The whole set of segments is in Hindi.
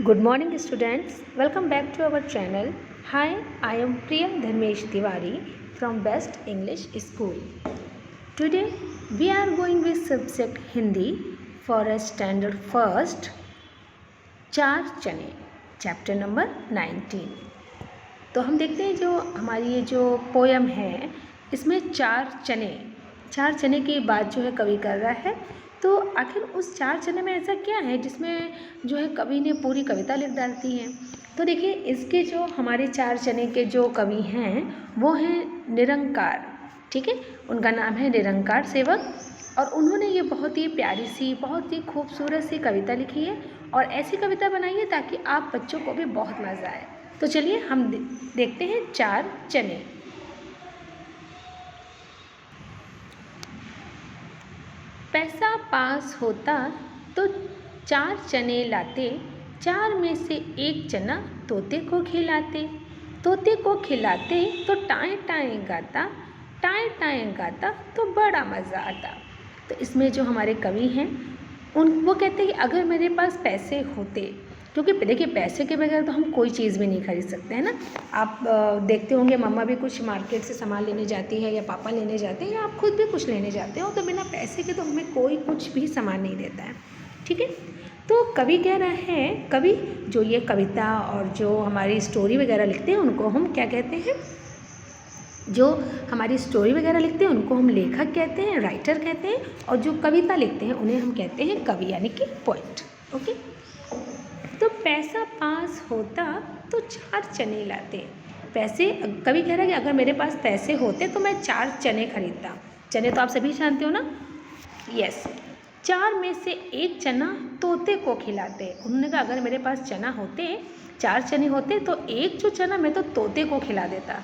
Good morning, students. Welcome back to our channel. Hi, I am Priya Dharmesh Tiwari from Best English School. Today, we are going with subject Hindi for a standard first, चार चने, चैप्टर नंबर 19. तो हम देखते हैं जो हमारी ये जो पोयम है इसमें चार चने की बात जो है कवि कर रहा है. तो आखिर उस चार चने में ऐसा क्या है जिसमें जो है कवि ने पूरी कविता लिख डालती है. तो देखिए इसके जो हमारे चार चने के जो कवि हैं वो हैं निरंकार. ठीक है, उनका नाम है निरंकार सेवक और उन्होंने ये बहुत ही प्यारी सी बहुत ही खूबसूरत सी कविता लिखी है और ऐसी कविता बनाइए ताकि आप बच्चों को भी बहुत मज़ा आए. तो चलिए हम देखते हैं चार चने. पैसा पास होता तो चार चने लाते, चार में से एक चना तोते को खिलाते, तोते को खिलाते तो टाएं टाएं गाता, टाएं टाएं गाता तो बड़ा मज़ा आता. तो इसमें जो हमारे कवि हैं वो कहते हैं कि अगर मेरे पास पैसे होते, क्योंकि देखिए पैसे के बगैर तो हम कोई चीज़ भी नहीं खरीद सकते हैं ना. आप देखते होंगे मम्मा भी कुछ मार्केट से सामान लेने जाती है या पापा लेने जाते हैं या आप खुद भी कुछ लेने जाते हो तो बिना पैसे के तो हमें कोई कुछ भी सामान नहीं देता है. ठीक है, तो कवि कह रहे हैं, कवि जो ये कविता और जो हमारी स्टोरी वगैरह लिखते हैं उनको हम क्या कहते हैं, जो हमारी स्टोरी वगैरह लिखते हैं उनको हम लेखक कहते हैं, राइटर कहते हैं, और जो कविता लिखते हैं उन्हें हम कहते हैं कवि यानी कि पोइट. ओके, तो पैसा पास होता तो चार चने लाते. पैसे, कवि कह रहा है कि अगर मेरे पास पैसे होते तो मैं चार चने खरीदता. चने तो आप सभी जानते हो ना. यस, चार में से एक चना तोते को खिलाते. उन्होंने कहा अगर मेरे पास चना होते, चार चने होते तो एक जो चना मैं तो तोते को खिला देता.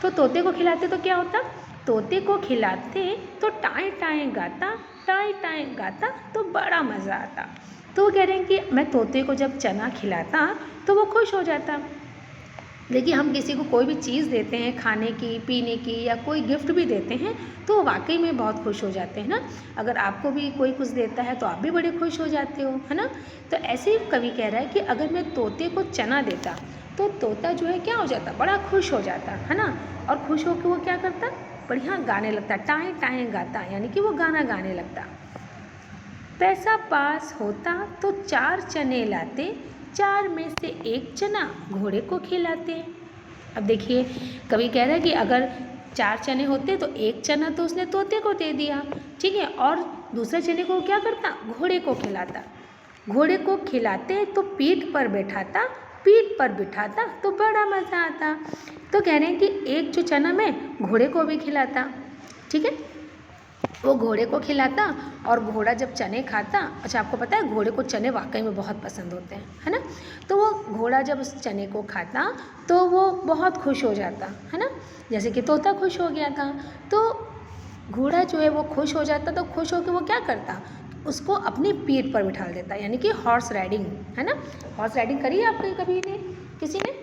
तो तोते को खिलाते तो क्या होता, तोते को खिलाते तो टाएं टाएं गाता, टाएं टाएं गाता तो बड़ा मज़ा आता. तो वो कह रहे हैं कि मैं तोते को जब चना खिलाता तो वो खुश हो जाता. देखिए हम किसी को कोई भी चीज़ देते हैं खाने की पीने की या कोई गिफ्ट भी देते हैं तो वो वाकई में बहुत खुश हो जाते हैं ना. अगर आपको भी कोई कुछ देता है तो आप भी बड़े खुश हो जाते हो, है ना. तो ऐसे ही कवि कह रहा है कि अगर मैं तोते को चना देता तो तोता जो है क्या हो जाता, बड़ा खुश हो जाता, है ना. और खुश होकर वो क्या करता, बढ़िया गाने लगता, टाएं टाएं गाता, यानी कि वो गाना गाने लगता. पैसा पास होता तो चार चने लाते, चार में से एक चना घोड़े को खिलाते. अब देखिए कवि कह रहा है कि अगर चार चने होते तो एक चना तो उसने तोते को दे दिया, ठीक है, और दूसरे चने को क्या करता, घोड़े को खिलाता. घोड़े को खिलाते तो पीठ पर बैठाता, पीठ पर बिठाता तो बड़ा मज़ा आता. तो कह रहे हैं कि एक जो चना मैं घोड़े को भी खिलाता. ठीक है, वो घोड़े को खिलाता और घोड़ा जब चने खाता, अच्छा आपको पता है घोड़े को चने वाकई में बहुत पसंद होते हैं, है ना. तो वो घोड़ा जब उस चने को खाता तो वो बहुत खुश हो जाता, है ना, जैसे कि तोता खुश हो गया था. तो घोड़ा जो है वो खुश हो जाता, तो खुश होकर वो क्या करता, उसको अपनी पीठ पर बिठा देता, यानी कि हॉर्स राइडिंग, है ना. हॉर्स राइडिंग करी है आपने कभी ने, किसी ने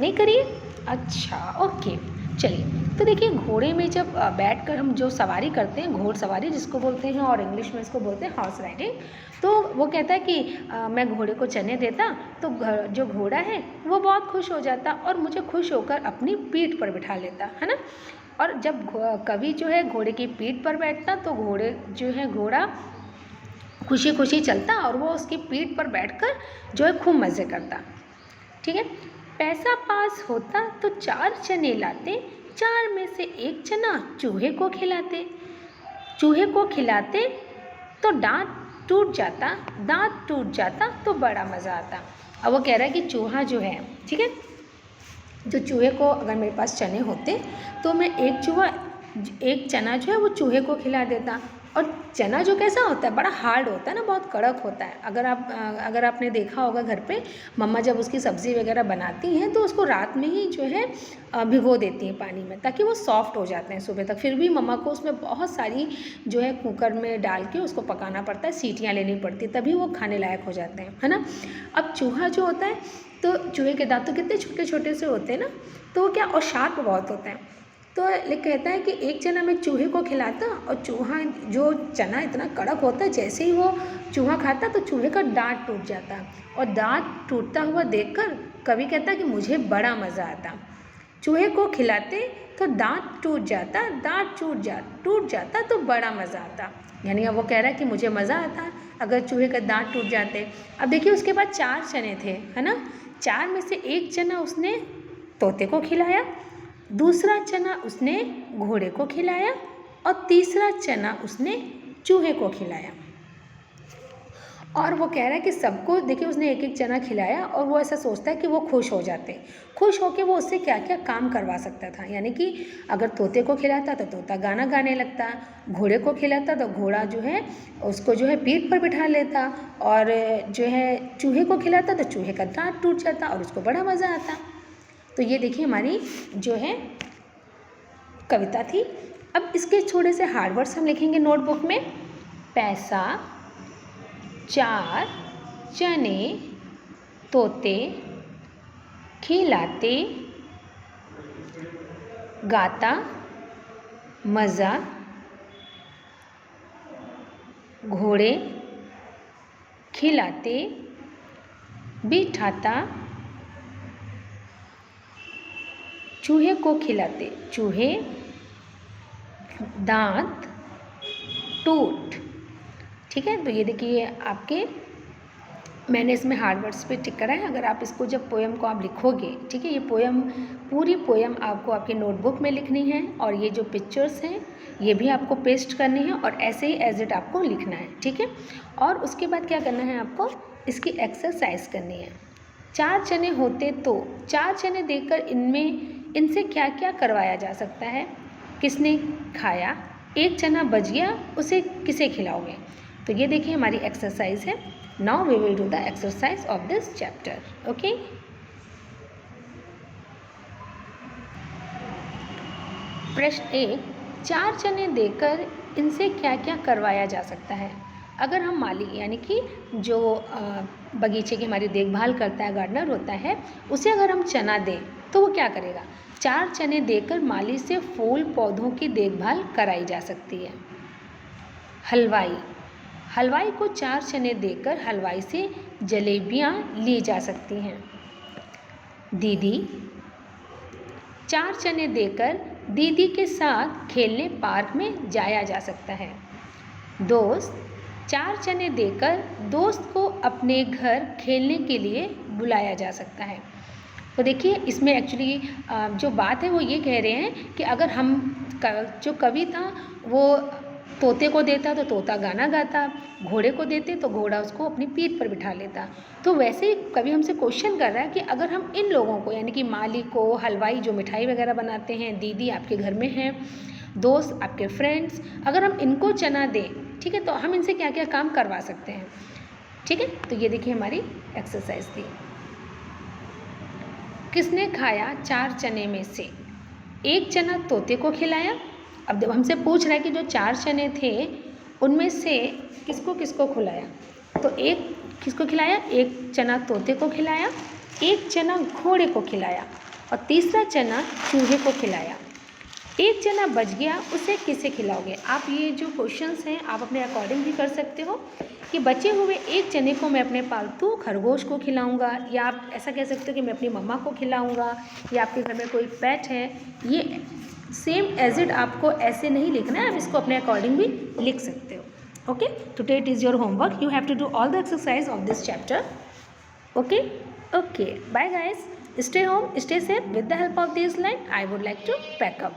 नहीं करी है. अच्छा ओके, चलिए. तो देखिए घोड़े में जब बैठकर हम जो सवारी करते हैं, घोड़सवारी जिसको बोलते हैं और इंग्लिश में इसको बोलते हैं हॉर्स राइडिंग. तो वो कहता है कि मैं घोड़े को चने देता तो जो घोड़ा है वो बहुत खुश हो जाता और मुझे खुश होकर अपनी पीठ पर बिठा लेता, है ना. और जब कवि जो है घोड़े की पीठ पर बैठता तो घोड़ा खुशी खुशी चलता और वो उसकी पीठ पर बैठकर जो है खूब मज़े करता. ठीक है, पैसा पास होता तो चार चने लाते, चार में से एक चना चूहे को खिलाते, चूहे को खिलाते तो दांत टूट जाता तो बड़ा मज़ा आता. अब वो कह रहा है कि चूहा जो है, ठीक है, जो चूहे को अगर मेरे पास चने होते तो मैं एक चना जो है वो चूहे को खिला देता. और चना जो कैसा होता है, बड़ा हार्ड होता है ना, बहुत कड़क होता है. अगर आपने देखा होगा घर पे मम्मा जब उसकी सब्ज़ी वगैरह बनाती हैं तो उसको रात में ही जो है भिगो देती हैं पानी में ताकि वो सॉफ्ट हो जाते हैं सुबह तक. फिर भी मम्मा को उसमें बहुत सारी जो है कुकर में डाल के उसको पकाना पड़ता है, सीटियाँ लेनी पड़ती तभी वो खाने लायक हो जाते हैं, है ना. अब चूहा जो होता है तो चूहे के दांत तो कितने छोटे छोटे से होते हैं ना, तो वो क्या और शार्प बहुत होते हैं. तो कहता है कि एक चना मैं चूहे को खिलाता और चूहा जो चना इतना कड़क होता है, जैसे ही वो चूहा खाता तो चूहे का दांत टूट जाता और दांत टूटता हुआ देखकर कवि कहता कि मुझे बड़ा मज़ा आता। चूहे को खिलाते तो दांत टूट जाता, दांत टूट जाता तो बड़ा मज़ा आता। यानी अब वो कह रहा है कि मुझे मज़ा आता अगर चूहे का दांत टूट जाते। अब देखिए उसके बाद 4 चने थे, है ना। 4 में से एक चना उसने तोते को खिलाया, दूसरा चना उसने घोड़े को खिलाया और तीसरा चना उसने चूहे को खिलाया। और वो कह रहा है कि सबको देखिए उसने एक एक चना खिलाया और वो ऐसा सोचता है कि वो खुश हो जाते, खुश होकर वो उससे क्या क्या काम करवा सकता था। यानी कि अगर तोते को खिलाता तो तोता गाना गाने लगता, घोड़े को खिलाता तो घोड़ा जो है उसको जो है पीठ पर बिठा लेता, और जो है चूहे को खिलाता तो चूहे का दांत टूट जाता और उसको बड़ा मज़ा आता। तो ये देखिए हमारी जो है कविता थी। अब इसके थोड़े से हार्ड वर्ड्स हम लिखेंगे नोटबुक में। पैसा, 4 चने, तोते, खिलाते, गाता, मज़ा, घोड़े, खिलाते, बिठाता, चूहे को खिलाते, चूहे, दांत, टूट। ठीक है, तो ये देखिए आपके मैंने इसमें हार्ड वर्ड्स पे टिक करा है। अगर आप इसको जब पोएम को आप लिखोगे, ठीक है, ये पोएम पूरी पोएम आपको आपकी नोटबुक में लिखनी है और ये जो पिक्चर्स हैं ये भी आपको पेस्ट करनी है और ऐसे ही एज इट आपको लिखना है। ठीक है, और उसके बाद क्या करना है, आपको इसकी एक्सरसाइज करनी है। 4 चने होते तो 4 चने देकर इनसे क्या क्या करवाया जा सकता है, किसने खाया, एक चना बच गया उसे किसे खिलाओगे। तो ये देखिए हमारी एक्सरसाइज है। Now we will do the exercise of this chapter. Okay, प्रश्न 1, 4 चने देकर इनसे क्या क्या करवाया जा सकता है। अगर हम माली यानी कि जो बगीचे की हमारी देखभाल करता है, गार्डनर होता है, उसे अगर हम चना दें तो वो क्या करेगा। 4 चने देकर माली से फूल पौधों की देखभाल कराई जा सकती है। हलवाई को 4 चने देकर हलवाई से जलेबियाँ ली जा सकती हैं। दीदी, 4 चने देकर दीदी के साथ खेलने पार्क में जाया जा सकता है। दोस्त, 4 चने देकर दोस्त को अपने घर खेलने के लिए बुलाया जा सकता है। तो देखिए इसमें एक्चुअली जो बात है वो ये कह रहे हैं कि अगर हम जो कवि था वो तोते को देता तो तोता गाना गाता, घोड़े को देते तो घोड़ा उसको अपनी पीठ पर बिठा लेता। तो वैसे ही कवि हमसे क्वेश्चन कर रहा है कि अगर हम इन लोगों को यानी कि माली को, हलवाई जो मिठाई वगैरह बनाते हैं, दीदी आपके घर में हैं, दोस्त आपके फ्रेंड्स, अगर हम इनको चना दें, ठीक है, तो हम इनसे क्या क्या काम करवा सकते हैं। ठीक है, तो ये देखिए हमारी एक्सरसाइज थी। किसने खाया 4 चने में से, एक चना तोते को खिलाया। अब जब हमसे पूछ रहा है कि जो 4 चने थे उनमें से किसको किसको खिलाया, तो एक किसको खिलाया, एक चना तोते को खिलाया, एक चना घोड़े को खिलाया और तीसरा चना चूहे को खिलाया। एक चना बच गया उसे किसे खिलाओगे। आप ये जो क्वेश्चंस हैं आप अपने अकॉर्डिंग भी कर सकते हो कि बचे हुए एक चने को मैं अपने पालतू खरगोश को खिलाऊंगा, या आप ऐसा कह सकते हो कि मैं अपनी मम्मा को खिलाऊंगा, या आपके घर में कोई पेट है। ये सेम एज इट आपको ऐसे नहीं लिखना है, आप इसको अपने अकॉर्डिंग भी लिख सकते हो। Okay, today it is your homework, you have to do all the exercise of this chapter. Okay, bye guys, stay home, stay safe. With the help of this line I would like to pack up.